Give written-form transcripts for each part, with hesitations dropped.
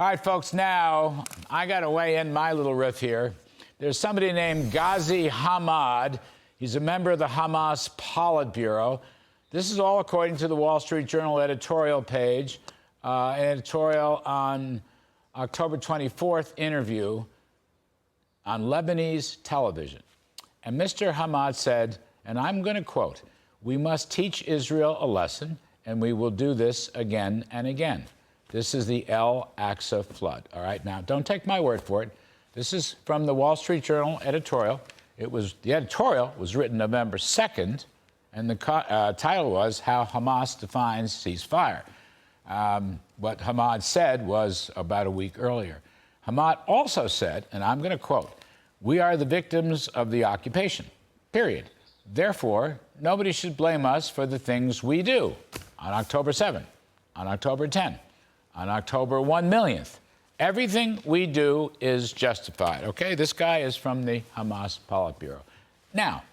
All right, folks, now I got to weigh in my little riff here. There's somebody named Ghazi Hamad. He's a member of the Hamas Politburo. This is all according to the Wall Street Journal editorial page, an editorial on October 24th interview on Lebanese television. And Mr. Hamad said, and I'm going to quote, "We must teach Israel a lesson, and we will do this again and again." This is the El Aqsa flood. All right, now don't take my word for it. This is from the Wall Street Journal editorial. The editorial was written November 2nd, and the title was "How Hamas Defines Ceasefire." What Hamad said was about a week earlier. Hamad also said, and I'm going to quote, "We are the victims of the occupation, period. Therefore, nobody should blame us for the things we do." On October 7th, on October 10th, on October 1 millionth. Everything we do is justified, okay? This guy is from the Hamas Politburo. Now,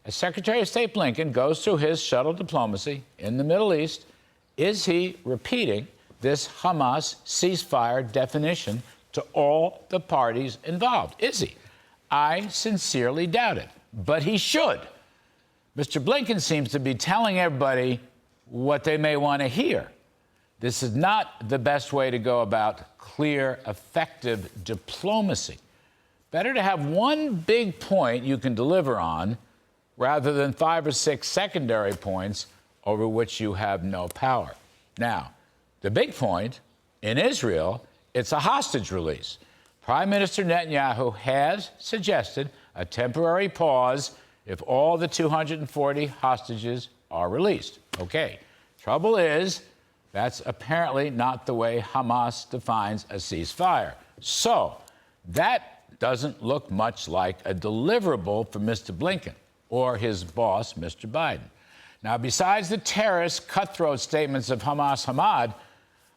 as Secretary of State Blinken goes through his shuttle diplomacy in the Middle East, is he repeating this Hamas ceasefire definition to all the parties involved? Is he? I sincerely doubt it, but he should. Mr. Blinken seems to be telling everybody what they may want to hear. This is not the best way to go about clear, effective diplomacy. Better to have one big point you can deliver on rather than 5 or 6 secondary points over which you have no power. Now, the big point in Israel, it's a hostage release. Prime Minister Netanyahu has suggested a temporary pause if all the 240 hostages are released. Okay, trouble is, that's apparently not the way Hamas defines a ceasefire. So that doesn't look much like a deliverable for Mr. Blinken or his boss, Mr. Biden. Now, besides the terrorist cutthroat statements of Hamas Hamad,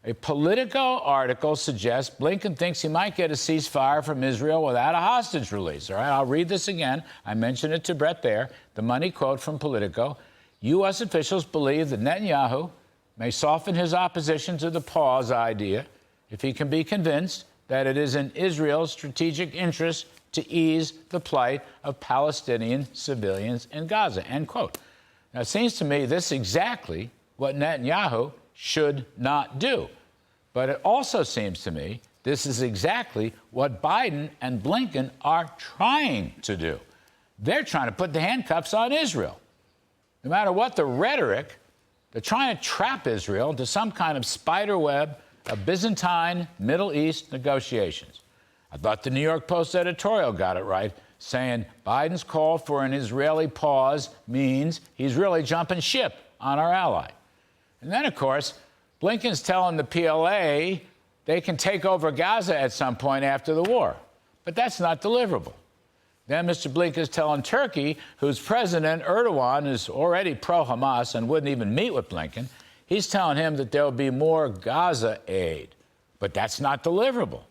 a Politico article suggests Blinken thinks he might get a ceasefire from Israel without a hostage release. All right, I'll read this again. I mentioned it to Brett there. The money quote from Politico. U.S. officials believe that Netanyahu may soften his opposition to the pause idea if he can be convinced that it is in Israel's strategic interest to ease the plight of Palestinian civilians in Gaza, end quote. Now, it seems to me this is exactly what Netanyahu should not do. But it also seems to me this is exactly what Biden and Blinken are trying to do. They're trying to put the handcuffs on Israel. No matter what the rhetoric, they're trying to trap Israel into some kind of spider web of Byzantine Middle East negotiations. I thought the New York Post editorial got it right, saying Biden's call for an Israeli pause means he's really jumping ship on our ally. And then, of course, Blinken's telling the PLA they can take over Gaza at some point after the war. But that's not deliverable. Then Mr. Blinken's telling Turkey, whose president, Erdogan, is already pro-Hamas and wouldn't even meet with Blinken, he's telling him that there will be more Gaza aid. But that's not deliverable.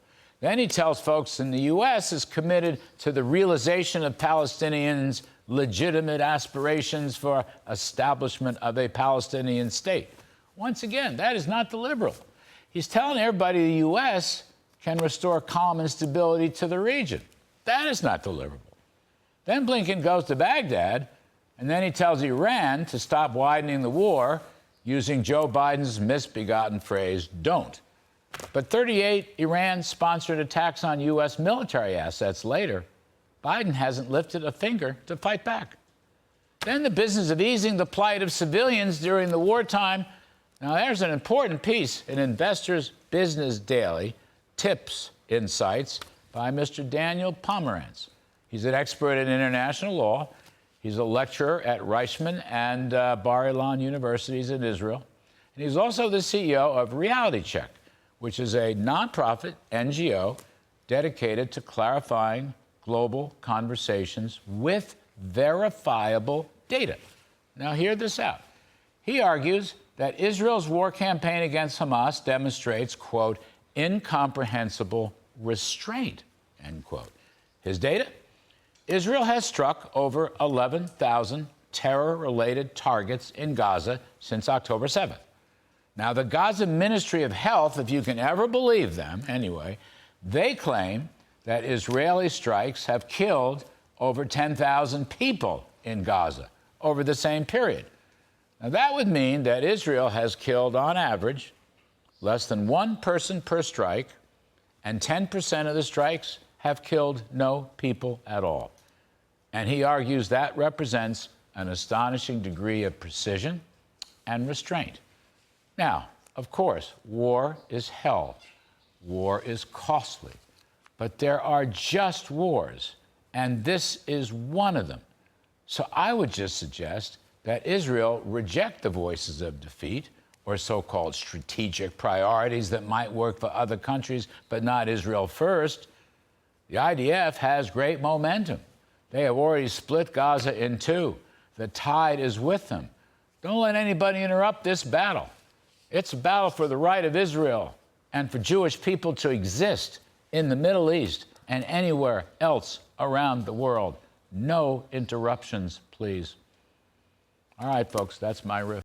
Then he tells folks in the U.S. is committed to the realization of Palestinians' legitimate aspirations for establishment of a Palestinian state. Once again, that is not deliverable. He's telling everybody the U.S. can restore calm and stability to the region. That is not deliverable. Then Blinken goes to Baghdad, and then he tells Iran to stop widening the war using Joe Biden's misbegotten phrase, don't. But 38 Iran-sponsored attacks on U.S. military assets later, Biden hasn't lifted a finger to fight back. Then the business of easing the plight of civilians during the wartime. Now, there's an important piece in Investors Business Daily, Tips, Insights, by Mr. Daniel Pomerantz. He's an expert in international law. He's a lecturer at Reichman and Bar-Ilan universities in Israel. And he's also the CEO of Reality Check, which is a nonprofit NGO dedicated to clarifying global conversations with verifiable data. Now, hear this out. He argues that Israel's war campaign against Hamas demonstrates, quote, incomprehensible restraint, end quote. His data? Israel has struck over 11,000 terror-related targets in Gaza since October 7th. Now, the Gaza Ministry of Health, if you can ever believe them anyway, they claim that Israeli strikes have killed over 10,000 people in Gaza over the same period. Now, that would mean that Israel has killed, on average, less than one person per strike, and 10% of the strikes have killed no people at all. And he argues that represents an astonishing degree of precision and restraint. Now, of course, war is hell. War is costly. But there are just wars, and this is one of them. So I would just suggest that Israel reject the voices of defeat or so-called strategic priorities that might work for other countries, but not Israel first. The IDF has great momentum. They have already split Gaza in two. The tide is with them. Don't let anybody interrupt this battle. It's a battle for the right of Israel and for Jewish people to exist in the Middle East and anywhere else around the world. No interruptions, please. All right, folks, that's my riff.